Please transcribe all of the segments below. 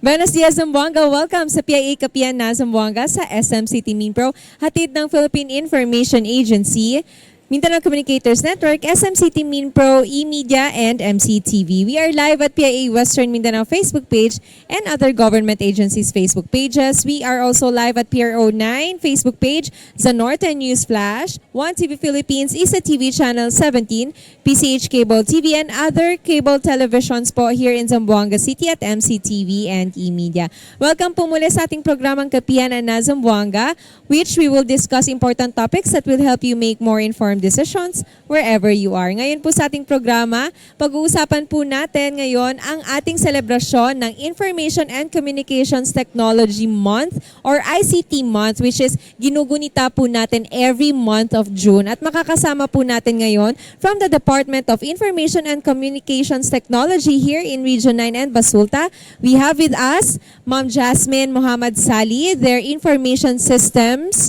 Buenos dias, Zamboanga. Welcome sa PIA Kapihan na Zamboanga sa SMCT Minpro, hatid ng Philippine Information Agency, Mindanao Communicators Network, SMCT Minpro, eMedia, and MCTV. We are live at PIA Western Mindanao Facebook page and other government agencies' Facebook pages. We are also live at PRO9 Facebook page, the Northern News Flash, 1TV Philippines, ISA TV Channel 17, PCH Cable TV, and other cable televisions po here in Zamboanga City at MCTV and eMedia. Welcome po muli sa ating programang Kapihan na Zamboanga, which we will discuss important topics that will help you make more informed decisions wherever you are. Ngayon po sa ating programa, pag-uusapan po natin ngayon ang ating selebrasyon ng Information and Communications Technology Month or ICT Month, which is ginugunita po natin every month of June. At makakasama po natin ngayon from the Department of Information and Communications Technology here in Region 9 and Basulta. We have with us Ma'am Jasmine Muhammad Sali, their Information Systems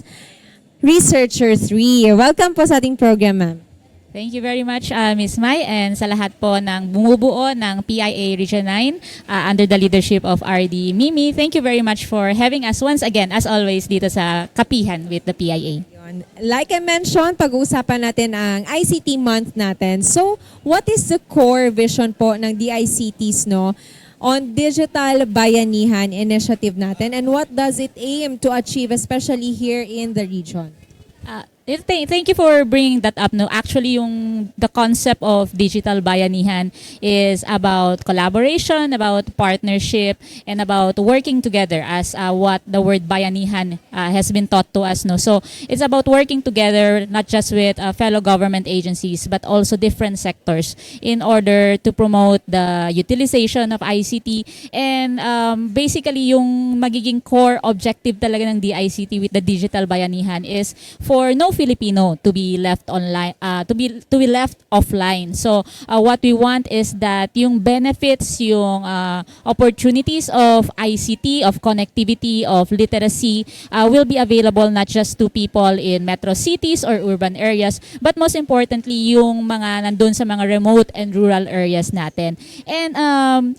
Researcher 3. Welcome po sa ating program, ma'am. Thank you very much, Ms. Mai, and sa lahat po ng bumubuo ng PIA Region 9 under the leadership of RD Mimi. Thank you very much for having us once again, as always, dito sa Kapihan with the PIA. Like I mentioned, pag-uusapan natin ang ICT month natin. So, what is the core vision po ng DICTs, no, on Digital Bayanihan initiative natin, and what does it aim to achieve, especially here in the region? Thank you for bringing that up. No, actually, the concept of Digital Bayanihan is about collaboration, about partnership, and about working together as what the word Bayanihan has been taught to us. No, so it's about working together, not just with fellow government agencies, but also different sectors in order to promote the utilization of ICT and basically yung magiging core objective talaga ng DICT with the Digital Bayanihan is for no Filipino to be left online, to be left offline. So what we want is that yung benefits, yung opportunities of ICT, of connectivity, of literacy will be available not just to people in metro cities or urban areas, but most importantly yung mga nandun sa mga remote and rural areas natin. And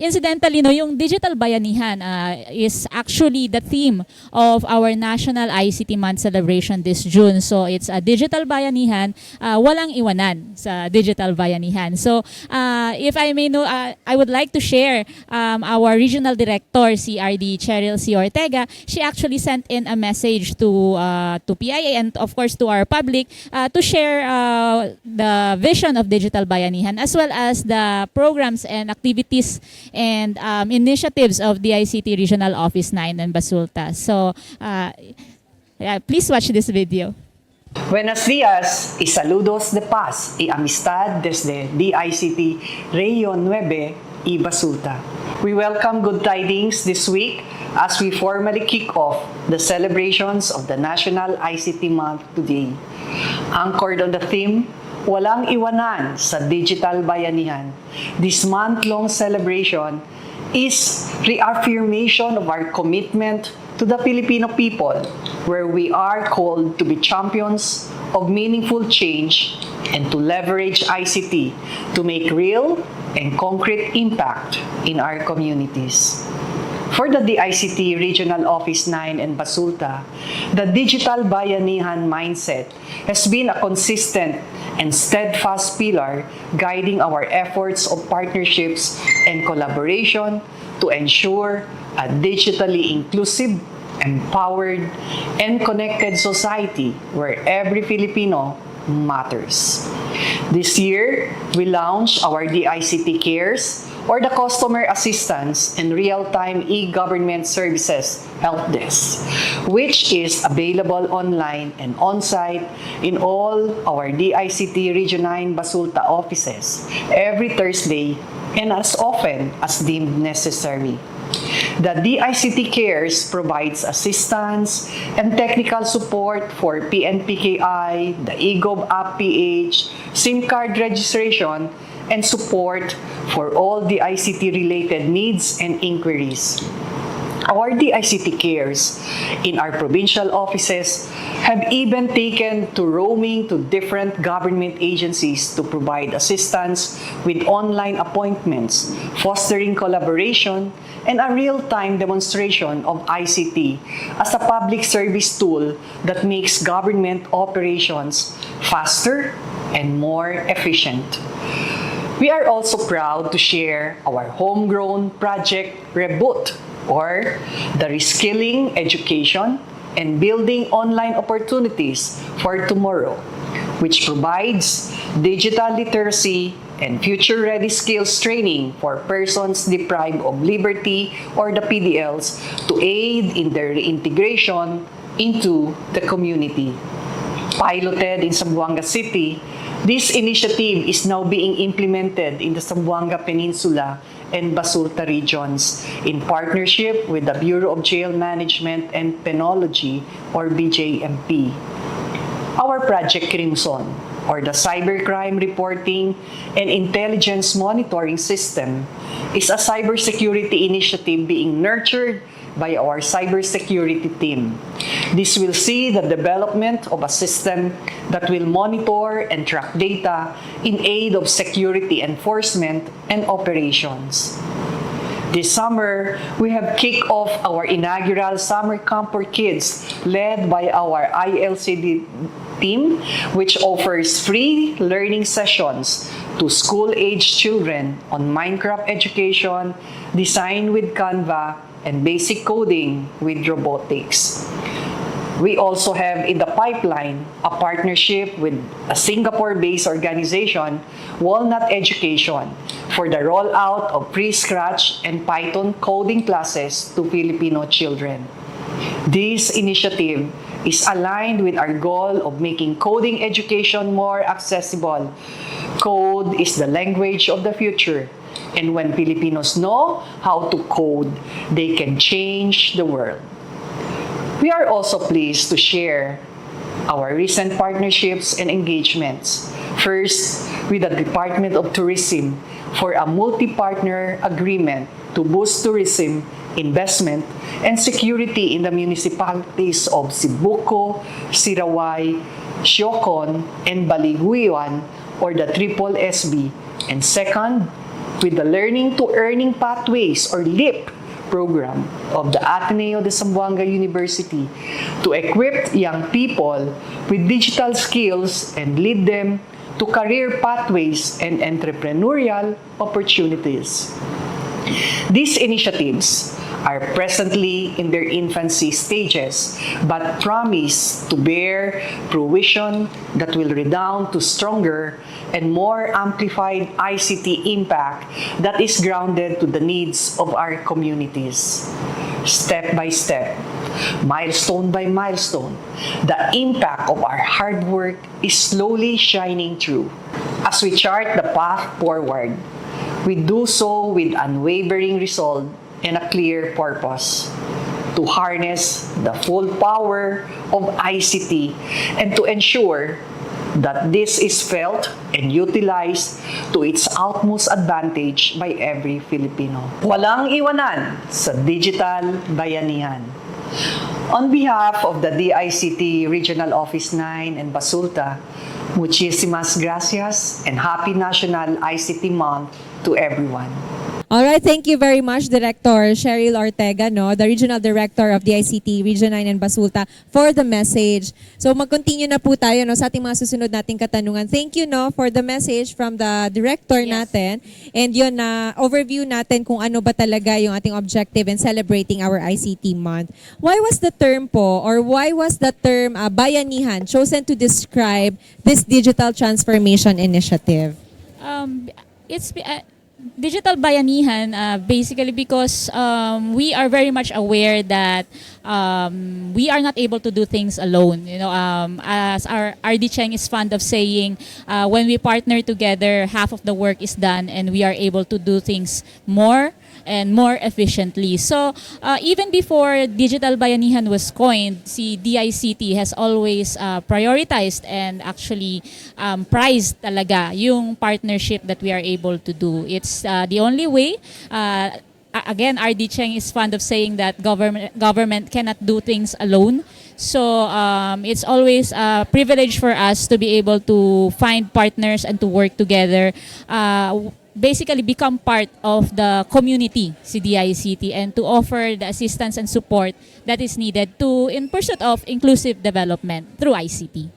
incidentally, no, yung Digital Bayanihan is actually the theme of our National ICT Month celebration this June. So it's a Digital Bayanihan, walang iwanan sa Digital Bayanihan. So if I may know, I would like to share our regional director, si RD Cheryl C. Ortega. She actually sent in a message to PIA and of course to our public to share the vision of Digital Bayanihan as well as the programs and activities and initiatives of the ICT Regional Office 9 in Basulta. So please watch this video. Buenos días y saludos de paz y amistad desde DICT Region 9 y Basulta. We welcome good tidings this week as we formally kick off the celebrations of the National ICT Month today. Anchored on the theme, Walang Iwanan sa Digital Bayanihan, this month-long celebration is reaffirmation of our commitment to the Filipino people, where we are called to be champions of meaningful change and to leverage ICT to make real and concrete impact in our communities. For the DICT Regional Office 9 in Basulta, the Digital Bayanihan mindset has been a consistent and steadfast pillar guiding our efforts of partnerships and collaboration to ensure a digitally inclusive, empowered, and connected society where every Filipino matters. This year, we launched our DICT Cares, or the Customer Assistance and Real-Time E-Government Services Help Desk, which is available online and on-site in all our DICT Region 9 Basulta offices every Thursday and as often as deemed necessary. The DICT Cares provides assistance and technical support for PNPKI, the eGov App PH, SIM card registration, and support for all the ICT-related needs and inquiries. Our DICT Cares in our provincial offices have even taken to roaming to different government agencies to provide assistance with online appointments, fostering collaboration and a real-time demonstration of ICT as a public service tool that makes government operations faster and more efficient. We are also proud to share our homegrown project Reboot, or the Reskilling Education and Building Online Opportunities for Tomorrow, which provides digital literacy and future-ready skills training for persons deprived of liberty or the PDLs to aid in their reintegration into the community. Piloted in Zamboanga City, this initiative is now being implemented in the Zamboanga Peninsula and Basulta regions in partnership with the Bureau of Jail Management and Penology, or BJMP. Our Project Crimson, or the Cybercrime Reporting and Intelligence Monitoring System, is a cybersecurity initiative being nurtured by our cybersecurity team. This will see the development of a system that will monitor and track data in aid of security enforcement and operations. This summer, we have kicked off our inaugural Summer Camp for Kids led by our ILCD team, which offers free learning sessions to school-age children on Minecraft education, design with Canva, and basic coding with robotics. We also have in the pipeline a partnership with a Singapore-based organization, Walnut Education, for the rollout of pre-Scratch and Python coding classes to Filipino children. This initiative is aligned with our goal of making coding education more accessible. Code is the language of the future, and when Filipinos know how to code, they can change the world. We are also pleased to share our recent partnerships and engagements. First, with the Department of Tourism for a multi-partner agreement to boost tourism, investment, and security in the municipalities of Sibuco, Sirawai, Siocon, and Baliguian, or the Triple SB. And second, with the Learning to Earning Pathways, or LEAP, program of the Ateneo de Zamboanga University to equip young people with digital skills and lead them to career pathways and entrepreneurial opportunities. These initiatives are presently in their infancy stages, but promise to bear fruition that will redound to stronger and more amplified ICT impact that is grounded to the needs of our communities. Step by step, milestone by milestone, the impact of our hard work is slowly shining through. As we chart the path forward, we do so with unwavering resolve and a clear purpose: to harness the full power of ICT and to ensure that this is felt and utilized to its utmost advantage by every Filipino. Walang iwanan sa Digital Bayanihan. On behalf of the DICT Regional Office 9 and Basulta, muchísimas gracias and happy National ICT Month to everyone. All right, thank you very much, Director Cheryl Ortega, no, the Regional Director of the ICT Region 9 and Basulta, for the message. So mag-continue na po tayo, no, sa ating mga susunod nating katanungan. Thank you, no, for the message from the Director natin. And yun na overview natin kung ano ba talaga yung ating objective in celebrating our ICT month. Why was the term po, or why was the term bayanihan chosen to describe this digital transformation initiative? It's Digital Bayanihan, basically because we are very much aware that we are not able to do things alone. You know, as our RD Cheng is fond of saying, when we partner together, half of the work is done and we are able to do things more and more efficiently. So even before Digital Bayanihan was coined, si DICT has always prioritized and actually prized talaga yung partnership that we are able to do. It's the only way. Again, RD Cheng is fond of saying that government cannot do things alone. So it's always a privilege for us to be able to find partners and to work together. basically become part of the community, si DICT, and to offer the assistance and support that is needed in pursuit of inclusive development through ICT.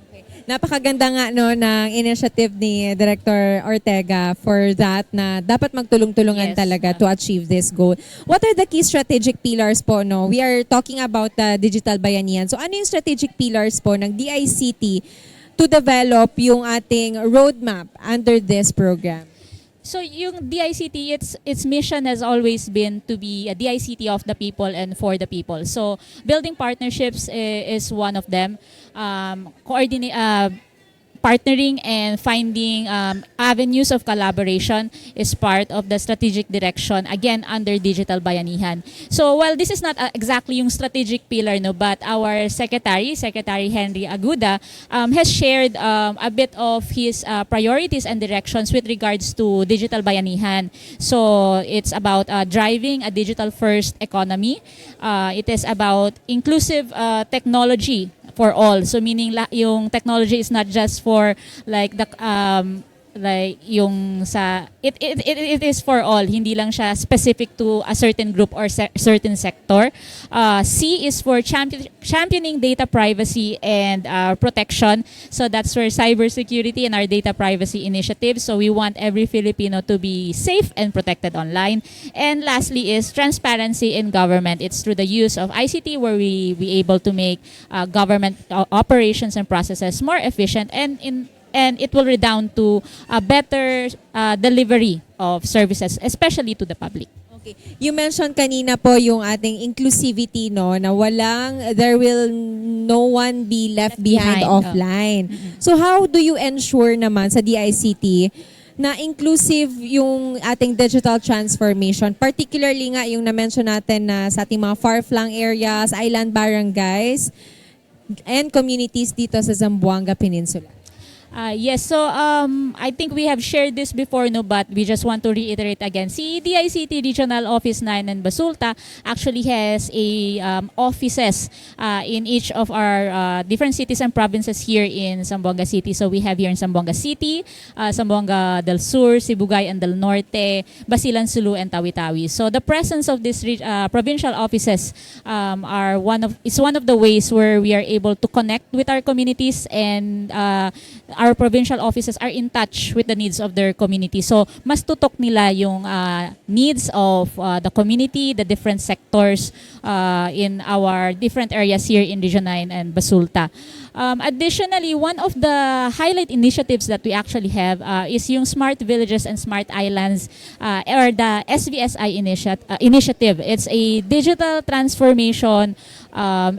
Napakaganda nga no ng initiative ni Director Ortega for that na dapat magtulong-tulungan Yes. talaga to achieve this goal. What are the key strategic pillars po no? We are talking about the digital bayanihan. So ano yung strategic pillars po ng DICT to develop yung ating roadmap under this program? So yung DICT, its mission has always been to be a DICT of the people and for the people. So building partnerships is one of them. Partnering and finding avenues of collaboration is part of the strategic direction, again, under Digital Bayanihan. So while this is not exactly yung strategic pillar, no, but our Secretary Henry Aguda, has shared a bit of his priorities and directions with regards to Digital Bayanihan. So it's about driving a digital-first economy. It is about inclusive technology for all. So meaning yung technology is not just for like the like yung sa it is for all, hindi lang siya specific to a certain group or certain sector. C is for championing data privacy and protection. So that's where cybersecurity and our data privacy initiative. So we want every Filipino to be safe and protected online. And lastly is transparency in government. It's through the use of ICT where we able to make government operations and processes more efficient and it will redound to a better delivery of services, especially to the public. Okay. You mentioned kanina po yung ating inclusivity no na there will no one be left behind offline. So how do you ensure naman sa DICT na inclusive yung ating digital transformation, particularly nga yung na-mention natin na sa ating mga far-flung areas, island barangays, and communities dito sa Zamboanga Peninsula? Yes, so I think we have shared this before, no, but we just want to reiterate again. Si DICT Regional Office 9 in Basulta actually has offices in each of our different cities and provinces here in Zamboanga City. So we have here in Zamboanga City, Zamboanga del Sur, Sibugay and del Norte, Basilan, Sulu, and Tawi-Tawi. So the presence of these provincial offices is one of the ways where we are able to connect with our communities, and our provincial offices are in touch with the needs of their community. So, mas tutok nila yung needs of the community, the different sectors in our different areas here in Region 9 and Basulta. Additionally, one of the highlight initiatives that we actually have is yung Smart Villages and Smart Islands or the SVSI initiative. It's a digital transformation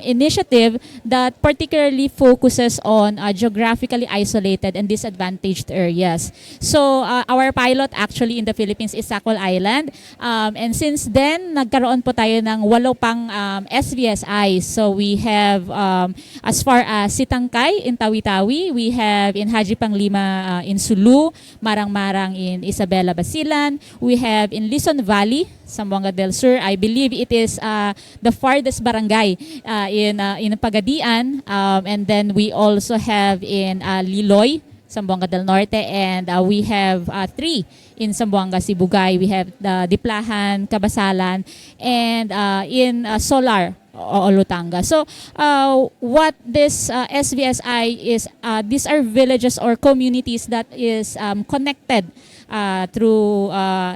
initiative that particularly focuses on geographically isolated and disadvantaged areas. So our pilot actually in the Philippines is Sakol Island, and since then nagkaroon po tayo ng 8 pang SVSI. So we have as far as Sitangkay in Tawi-Tawi, we have in Haji Panglima in Sulu, Marang-Marang in Isabela Basilan, we have in Luzon Valley, Zamboanga del Sur. I believe it is the farthest barangay in Pagadian, and then we also have in Liloy, Zamboanga del Norte, and we have 3 in Zamboanga, Sibugay. We have Diplahan, Kabasalan, and in Solar, Olutanga. So what this SVSI is, these are villages or communities that is connected through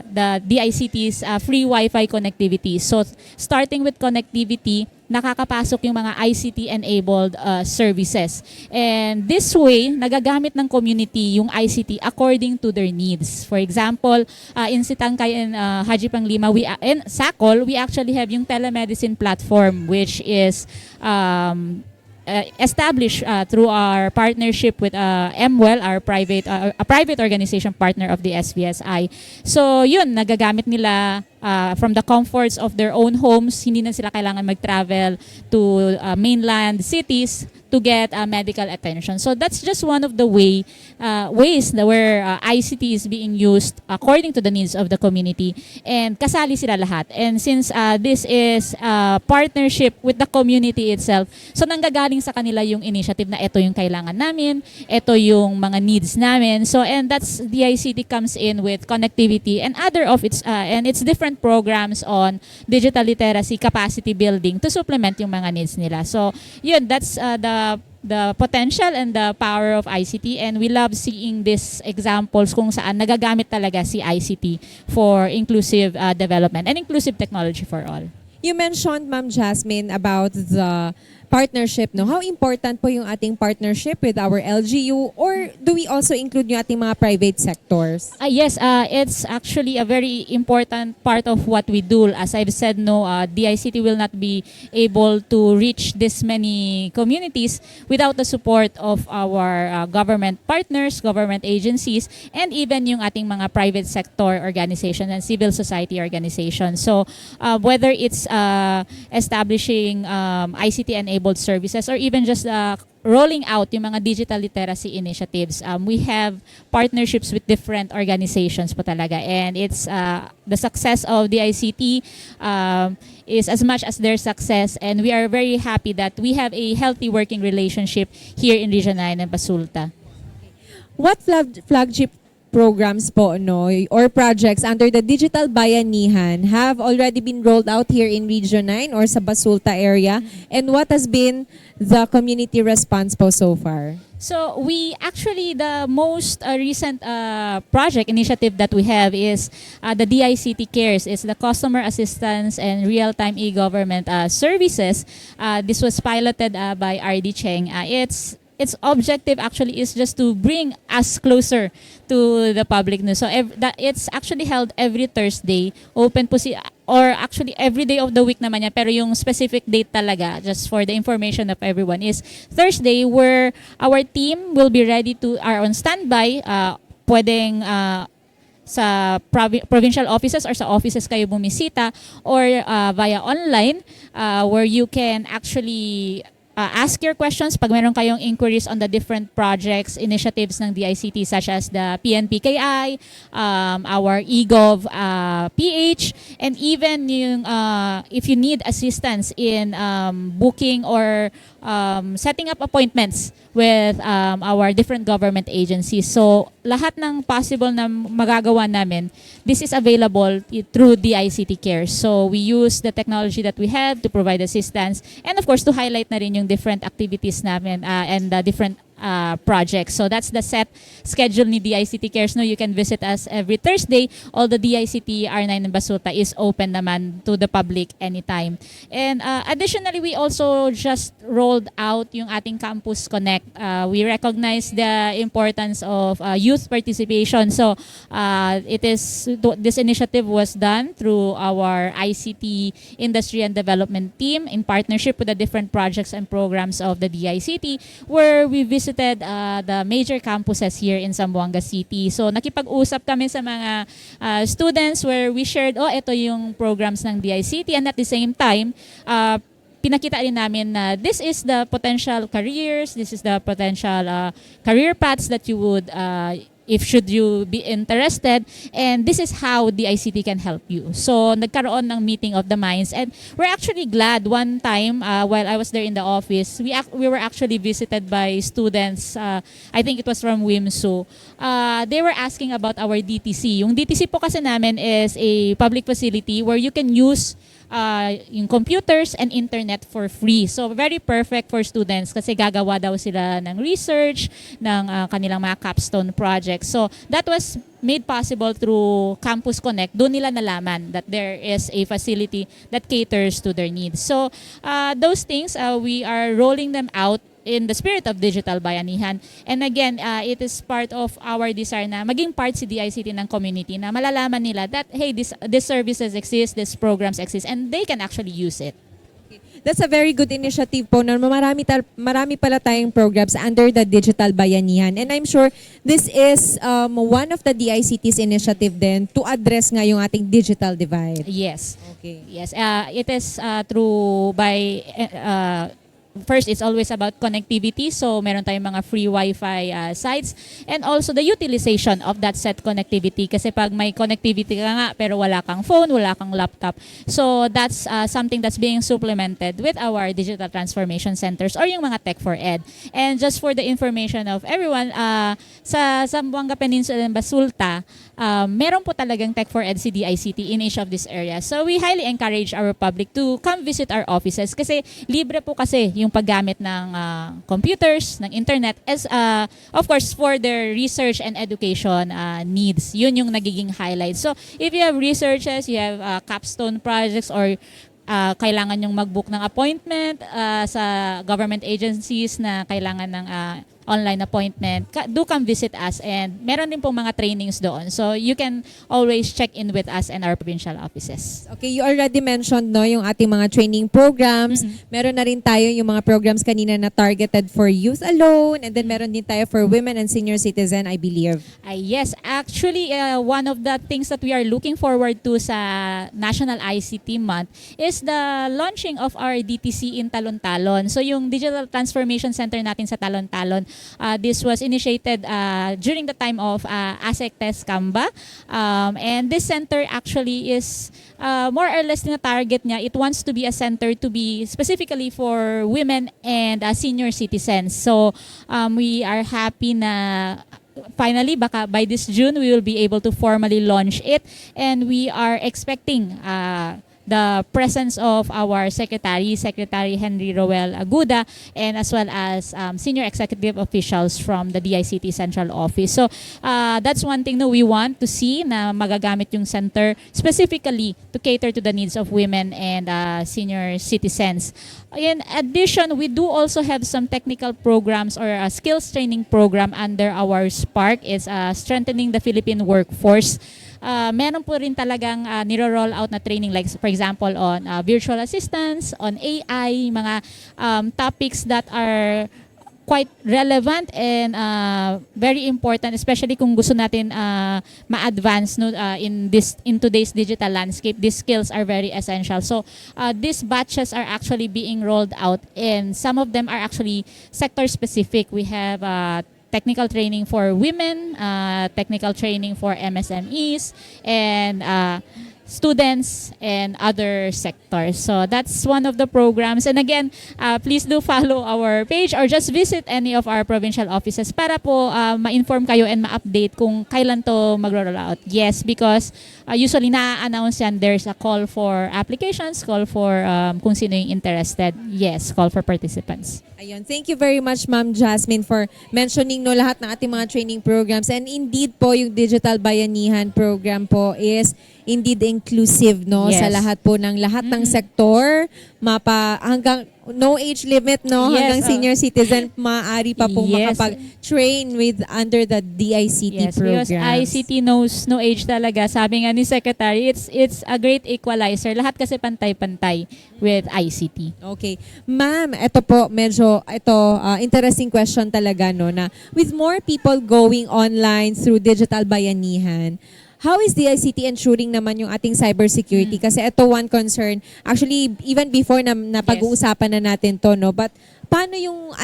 the DICT's free Wi-Fi connectivity. So starting with connectivity, nakakapasok yung mga ICT-enabled services. And this way, nagagamit ng community yung ICT according to their needs. For example, in Sitangkay and Haji Panglima, in Sakol, we actually have yung telemedicine platform, which is established through our partnership with MWell, our a private organization partner of the SVSI. So yun, nagagamit nila from the comforts of their own homes. Hindi na sila kailangan mag-travel to mainland cities to get medical attention. So that's just one of the ways where ICT is being used according to the needs of the community, and kasali sila lahat. And since this is partnership with the community itself, so nanggagaling sa kanila yung initiative na ito yung kailangan namin, ito yung mga needs namin. So and that's the ICT comes in with connectivity and other of its different programs on digital literacy, capacity building to supplement yung mga needs nila. So yun, that's the potential and the power of ICT, and we love seeing these examples kung saan nagagamit talaga si ICT for inclusive development and inclusive technology for all. You mentioned, Ma'am Jasmine, about the partnership, no? How important po yung ating partnership with our LGU, or do we also include yung ating mga private sectors? Yes, it's actually a very important part of what we do. As I've said, no, DICT will not be able to reach this many communities without the support of our government partners, government agencies, and even yung ating mga private sector organizations and civil society organizations. So whether it's establishing ICT-enabled services or even just rolling out yung mga digital literacy initiatives, we have partnerships with different organizations po talaga, and it's the success of the ICT is as much as their success, and we are very happy that we have a healthy working relationship here in Region 9 and Basulta. What flagship programs po, no, or projects under the Digital Bayanihan have already been rolled out here in Region 9 or sa Basulta area, and what has been the community response po so far? So we actually, the most recent project initiative that we have is the DICT Cares. It's the Customer Assistance and Real-Time E-Government Services. This was piloted by RD Cheng. Its objective actually is just to bring us closer to the public news. So it's actually held every Thursday. Open po or actually every day of the week naman yan, pero yung specific date talaga, just for the information of everyone, is Thursday, where our team will be ready are on standby. Pwedeng sa provincial offices or sa offices kayo bumisita, or via online, where you can actually ask your questions pag meron kayong inquiries on the different projects, initiatives ng DICT, such as the PNPKI, our eGov PH, and even yung, if you need assistance in booking or setting up appointments with our different government agencies. So lahat ng possible na magagawa namin, this is available through the ICT Care. So we use the technology that we have to provide assistance, and of course to highlight na rin yung different activities namin and the different projects. So that's the set schedule ni DICT Cares. No, you can visit us every Thursday. All the DICT R9 and Basulta is open naman to the public anytime. And additionally, we also just rolled out yung ating Campus Connect. We recognize the importance of youth participation. So this initiative was done through our ICT Industry and Development team in partnership with the different projects and programs of the DICT, where we visited the major campuses here in Zamboanga City. So nakipag-usap kami sa mga students, where we shared, ito yung programs ng DICT, and at the same time, pinakita rin namin na this is the potential careers, this is the potential career paths that you would if should you be interested, and this is how the ICT can help you. So nagkaroon ng meeting of the minds, and we're actually glad. One time while I was there in the office, we were actually visited by students, I think it was from WIMSU. They were asking about our DTC. Yung DTC po kasi namin is a public facility where you can use yung computers and internet for free. So very perfect for students kasi gagawa daw sila ng research, ng kanilang mga capstone projects. So that was made possible through Campus Connect. Doon nila nalaman that there is a facility that caters to their needs. So those things, we are rolling them out in the spirit of Digital Bayanihan. And again, it is part of our desire na maging part si DICT ng community, na malalaman nila that, hey, these services exist, these programs exist, and they can actually use it. That's a very good initiative po na marami pala tayong programs under the Digital Bayanihan. And I'm sure this is one of the DICT's initiative then to address nga yung ating digital divide. Yes. Okay. Yes, it is through by first, it's always about connectivity. So, meron tayong mga free Wi-Fi sites and also the utilization of that set connectivity. Kasi pag may connectivity ka nga pero wala kang phone, wala kang laptop. So, that's something that's being supplemented with our digital transformation centers or yung mga Tech for Ed. And just for the information of everyone, sa Zamboanga Peninsula and Basulta, meron po talagang Tech for Ed si DICT in each of these areas. So, we highly encourage our public to come visit our offices kasi libre po kasi yung paggamit ng computers, ng internet, as of course for their research and education needs. Yun yung nagiging highlight. So if you have researches, you have capstone projects or kailangan yung mag-book ng appointment sa government agencies na kailangan ng online appointment, do come visit us and meron din pong mga trainings doon. So you can always check in with us and our provincial offices. Okay, you already mentioned no yung ating mga training programs. Meron na rin tayo yung mga programs kanina na targeted for youth alone and then meron din tayo for women and senior citizen, I believe. Yes, actually one of the things that we are looking forward to sa National ICT Month is the launching of our DTC in Talon-Talon. So yung Digital Transformation Center natin sa Talon-Talon, this was initiated during the time of ASECTES Camba. And this center actually is more or less na target niya. It wants to be a center to be specifically for women and senior citizens. So we are happy na finally, baka by this June, we will be able to formally launch it. And we are expecting the presence of our Secretary Henry Roel Aguda, and as well as senior executive officials from the DICT Central Office. So that's one thing that we want to see na magagamit yung center specifically to cater to the needs of women and senior citizens. In addition, we do also have some technical programs or a skills training program under our Spark. It's strengthening the Philippine workforce. Meron po rin talagang niro-roll out na training like for example on virtual assistants, on AI, mga topics that are quite relevant and very important, especially kung gusto natin ma-advance in today's digital landscape. These skills are very essential. So these batches are actually being rolled out and some of them are actually sector specific. We have technical training for women, technical training for MSMEs, and students and other sectors. So that's one of the programs. And again, please do follow our page or just visit any of our provincial offices para po ma-inform kayo and ma-update kung kailan to magro-roll out. Yes, because usually na-announce yan, there's a call for applications, call for kung sino yung interested. Yes, call for participants. Ayun. Thank you very much, Ma'am Jasmine, for mentioning no lahat ng ating mga training programs. And indeed po, yung Digital Bayanihan program po is indeed inclusive no Yes. sa lahat po ng ng sektor, hanggang no age limit no, Yes, hanggang senior citizen maaari pa pong Yes. makapag-train under the DICT Yes, programs. because ICT knows no age talaga. Sabi nga ni Secretary, it's a great equalizer. Lahat kasi pantay-pantay with ICT. Okay. Ma'am, ito po, interesting question talaga, no, na with more people going online through Digital Bayanihan, how is DICT ensuring naman yung ating cybersecurity? Kasi ito one concern. Actually, even before na pag-uusapan na natin to, no? But paano yung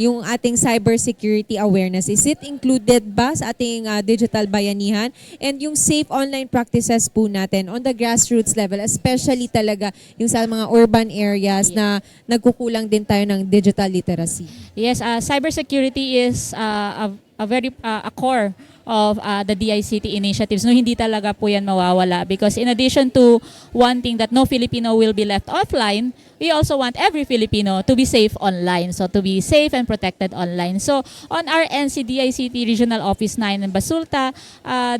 yung ating cybersecurity awareness? Is it included ba sa ating Digital Bayanihan? And yung safe online practices po natin on the grassroots level, especially talaga yung sa mga urban areas na nagkukulang din tayo ng digital literacy. Yes, cybersecurity is a very a core of the DICT initiatives. No, hindi talaga po yan mawawala because in addition to wanting that no Filipino will be left offline, we also want every Filipino to be safe online. So to be safe and protected online. So on our NCDICT Regional Office 9 in Basulta,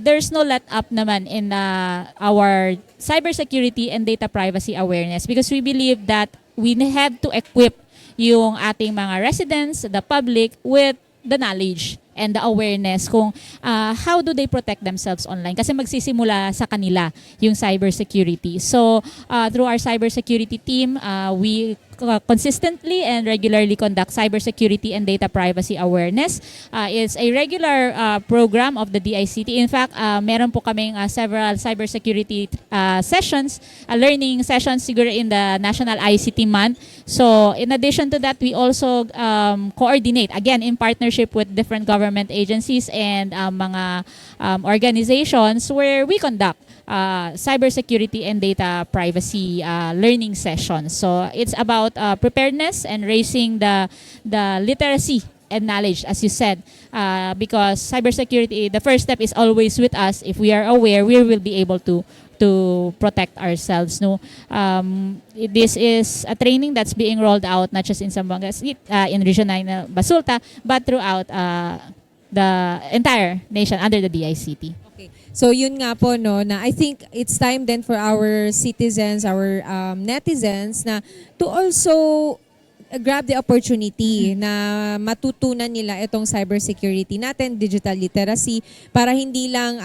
there's no let up naman in our cybersecurity and data privacy awareness because we believe that we have to equip yung ating mga residents, the public, with the knowledge and the awareness kung how do they protect themselves online. Kasi magsisimula sa kanila yung cybersecurity. So, through our cybersecurity team, we consistently and regularly conduct cybersecurity and data privacy awareness. It's a regular program of the DICT. In fact, meron po kaming several cybersecurity sessions, learning sessions siguro in the National ICT Month. So, in addition to that, we also coordinate, again, in partnership with different government agencies and mga organizations where we conduct cybersecurity and data privacy learning sessions. So it's about preparedness and raising the literacy and knowledge, as you said, because cybersecurity, the first step is always with us. If we are aware, we will be able to protect ourselves. No, this is a training that's being rolled out not just in Zamboanga, in Region 9 Basulta, but throughout the entire nation under the DICT. Okay. So yun nga po no na I think it's time then for our citizens, our netizens na to also grab the opportunity na matutunan nila itong cybersecurity natin, digital literacy para hindi lang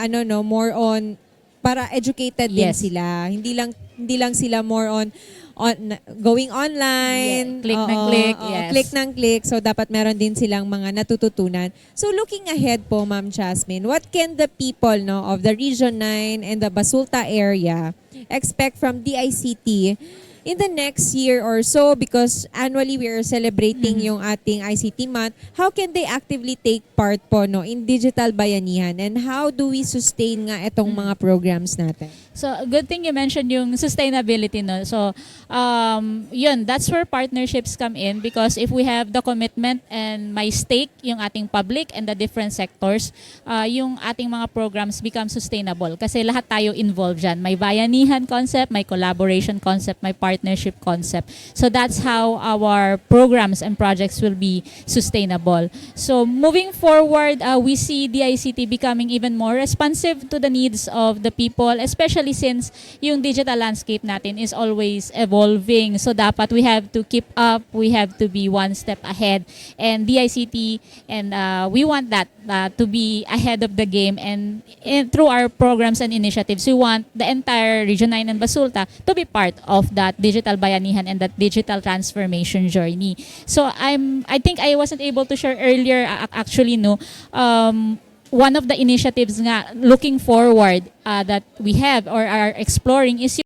more on para educated din Yes. sila. Hindi lang sila more on going online, Yeah, click ng click, yes. click ng click. So dapat meron din silang mga natututunan. So looking ahead po, Ma'am Jasmine, what can the people of the Region 9 and the Basulta area expect from DICT in the next year or so, because annually we are celebrating yung ating ICT month? How can they actively take part po in Digital Bayanihan, and how do we sustain nga itong mga programs natin? So, good thing you mentioned yung sustainability, no? So, yun, that's where partnerships come in, because if we have the commitment and may stake yung ating public and the different sectors, yung ating mga programs become sustainable. Kasi lahat tayo involved dyan. May bayanihan concept, may collaboration concept, may partnership concept. So, that's how our programs and projects will be sustainable. So, moving forward, we see DICT becoming even more responsive to the needs of the people, especially since yung digital landscape natin is always evolving. So dapat we have to keep up, we have to be one step ahead. And DICT, and we want that to be ahead of the game. And through our programs and initiatives, we want the entire Region 9 and Basulta to be part of that digital bayanihan and that digital transformation journey. So I think I wasn't able to share earlier, actually, no, one of the initiatives nga looking forward that we have or are exploring is